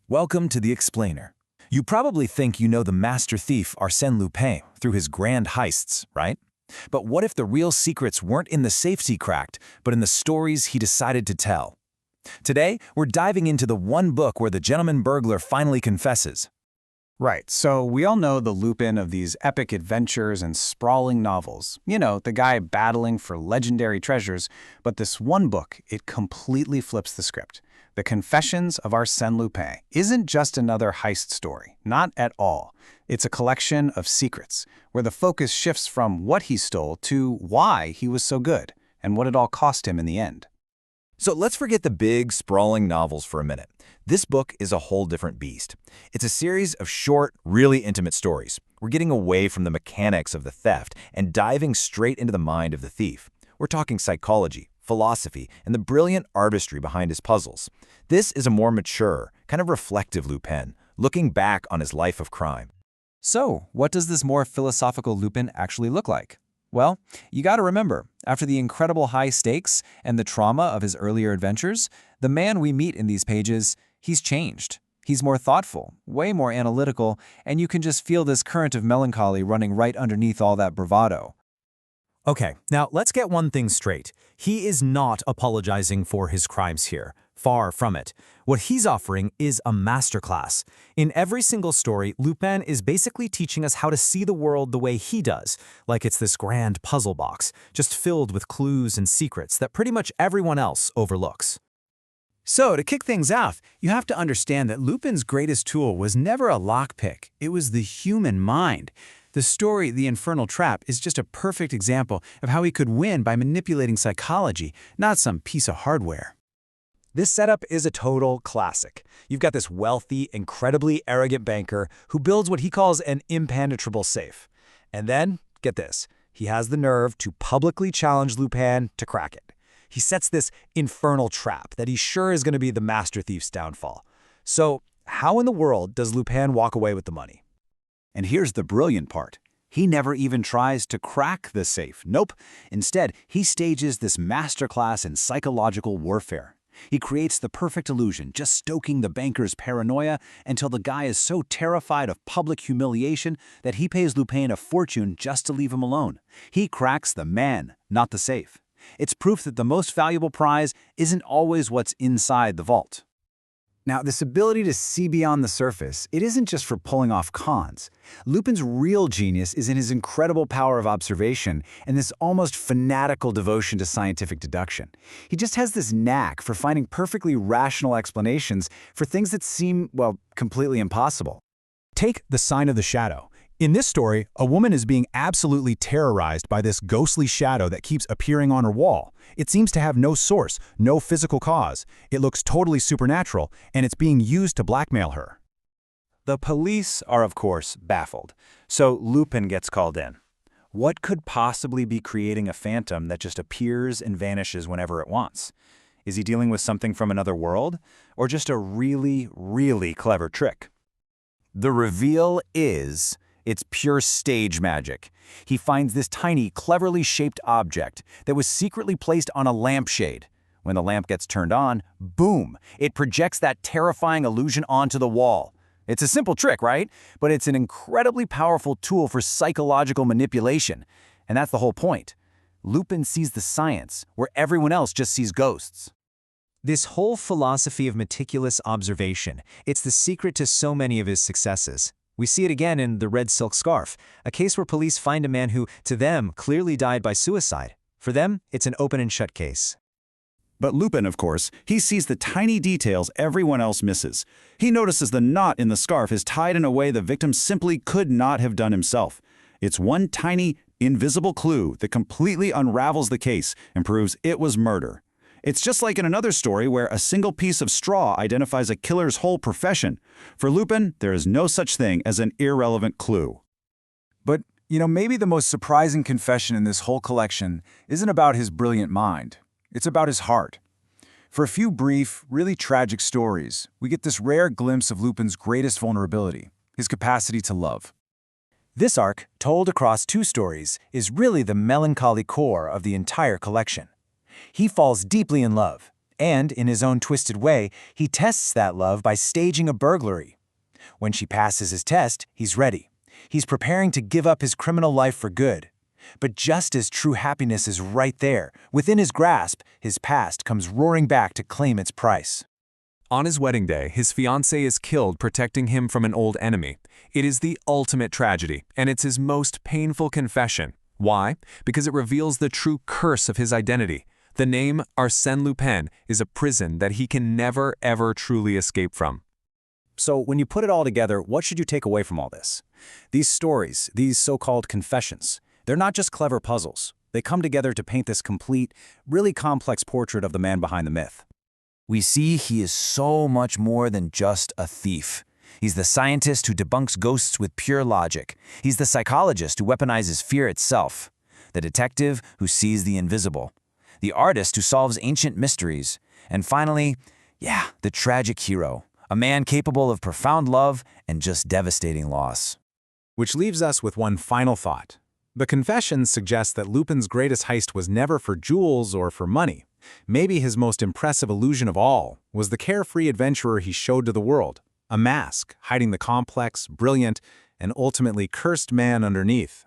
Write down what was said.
Welcome to The Explainer. You probably think you know the master thief Arsène Lupin through his grand heists, right? But what if the real secrets weren't in the safes he cracked, but in the stories he decided to tell? Today, we're diving into the one book where the gentleman burglar finally confesses. Right, so we all know the Lupin of these epic adventures and sprawling novels. You know, the guy battling for legendary treasures, but this one book, it completely flips the script. The Confessions of Arsène Lupin isn't just another heist story, not at all. It's a collection of secrets, where the focus shifts from what he stole to why he was so good, and what it all cost him in the end. So let's forget the big, sprawling novels for a minute. This book is a whole different beast. It's a series of short, really intimate stories. We're getting away from the mechanics of the theft and diving straight into the mind of the thief. We're talking psychology, philosophy, and the brilliant artistry behind his puzzles. This is a more mature, kind of reflective Lupin, looking back on his life of crime. So, what does this more philosophical Lupin actually look like? Well, you gotta remember, after the incredible high stakes and the trauma of his earlier adventures, the man we meet in these pages, he's changed. He's more thoughtful, way more analytical, and you can just feel this current of melancholy running right underneath all that bravado. Okay, now let's get one thing straight. He is not apologizing for his crimes here. Far from it. What he's offering is a masterclass. In every single story, Lupin is basically teaching us how to see the world the way he does, like it's this grand puzzle box, just filled with clues and secrets that pretty much everyone else overlooks. So, to kick things off, you have to understand that Lupin's greatest tool was never a lockpick. It was the human mind. The story, The Infernal Trap, is just a perfect example of how he could win by manipulating psychology, not some piece of hardware. This setup is a total classic. You've got this wealthy, incredibly arrogant banker who builds what he calls an impenetrable safe. And then, get this, he has the nerve to publicly challenge Lupin to crack it. He sets this infernal trap that he's sure is going to be the master thief's downfall. So, how in the world does Lupin walk away with the money? And here's the brilliant part. He never even tries to crack the safe. Nope. Instead, he stages this masterclass in psychological warfare. He creates the perfect illusion, just stoking the banker's paranoia until the guy is so terrified of public humiliation that he pays Lupin a fortune just to leave him alone. He cracks the man, not the safe. It's proof that the most valuable prize isn't always what's inside the vault. Now, this ability to see beyond the surface, it isn't just for pulling off cons. Lupin's real genius is in his incredible power of observation and this almost fanatical devotion to scientific deduction. He just has this knack for finding perfectly rational explanations for things that seem, well, completely impossible. Take The Sign of the Shadow. In this story, a woman is being absolutely terrorized by this ghostly shadow that keeps appearing on her wall. It seems to have no source, no physical cause. It looks totally supernatural, and it's being used to blackmail her. The police are, of course, baffled, so Lupin gets called in. What could possibly be creating a phantom that just appears and vanishes whenever it wants? Is he dealing with something from another world, or just a really, really clever trick? The reveal is, it's pure stage magic. He finds this tiny, cleverly shaped object that was secretly placed on a lampshade. When the lamp gets turned on, boom, it projects that terrifying illusion onto the wall. It's a simple trick, right? But it's an incredibly powerful tool for psychological manipulation. And that's the whole point. Lupin sees the science, where everyone else just sees ghosts. This whole philosophy of meticulous observation, it's the secret to so many of his successes. We see it again in The Red Silk Scarf, a case where police find a man who, to them, clearly died by suicide. For them, it's an open and shut case. But Lupin, of course, he sees the tiny details everyone else misses. He notices the knot in the scarf is tied in a way the victim simply could not have done himself. It's one tiny, invisible clue that completely unravels the case and proves it was murder. It's just like in another story where a single piece of straw identifies a killer's whole profession. For Lupin, there is no such thing as an irrelevant clue. But, maybe the most surprising confession in this whole collection isn't about his brilliant mind. It's about his heart. For a few brief, really tragic stories, we get this rare glimpse of Lupin's greatest vulnerability, his capacity to love. This arc, told across two stories, is really the melancholy core of the entire collection. He falls deeply in love, And, in his own twisted way, he tests that love by staging a burglary. When she passes his test, he's ready. He's preparing to give up his criminal life for good. But just as true happiness is right there, within his grasp, his past comes roaring back to claim its price. On his wedding day, his fiancée is killed protecting him from an old enemy. It is the ultimate tragedy, and it's his most painful confession. Why? Because it reveals the true curse of his identity. The name Arsène Lupin is a prison that he can never, ever truly escape from. So when you put it all together, what should you take away from all this? These stories, these so-called confessions, they're not just clever puzzles. They come together to paint this complete, really complex portrait of the man behind the myth. We see he is so much more than just a thief. He's the scientist who debunks ghosts with pure logic. He's the psychologist who weaponizes fear itself. The detective who sees the invisible. The artist who solves ancient mysteries. And finally, the tragic hero. A man capable of profound love and just devastating loss. Which leaves us with one final thought. The Confessions suggest that Lupin's greatest heist was never for jewels or for money. Maybe his most impressive illusion of all was the carefree adventurer he showed to the world. A mask, hiding the complex, brilliant, and ultimately cursed man underneath.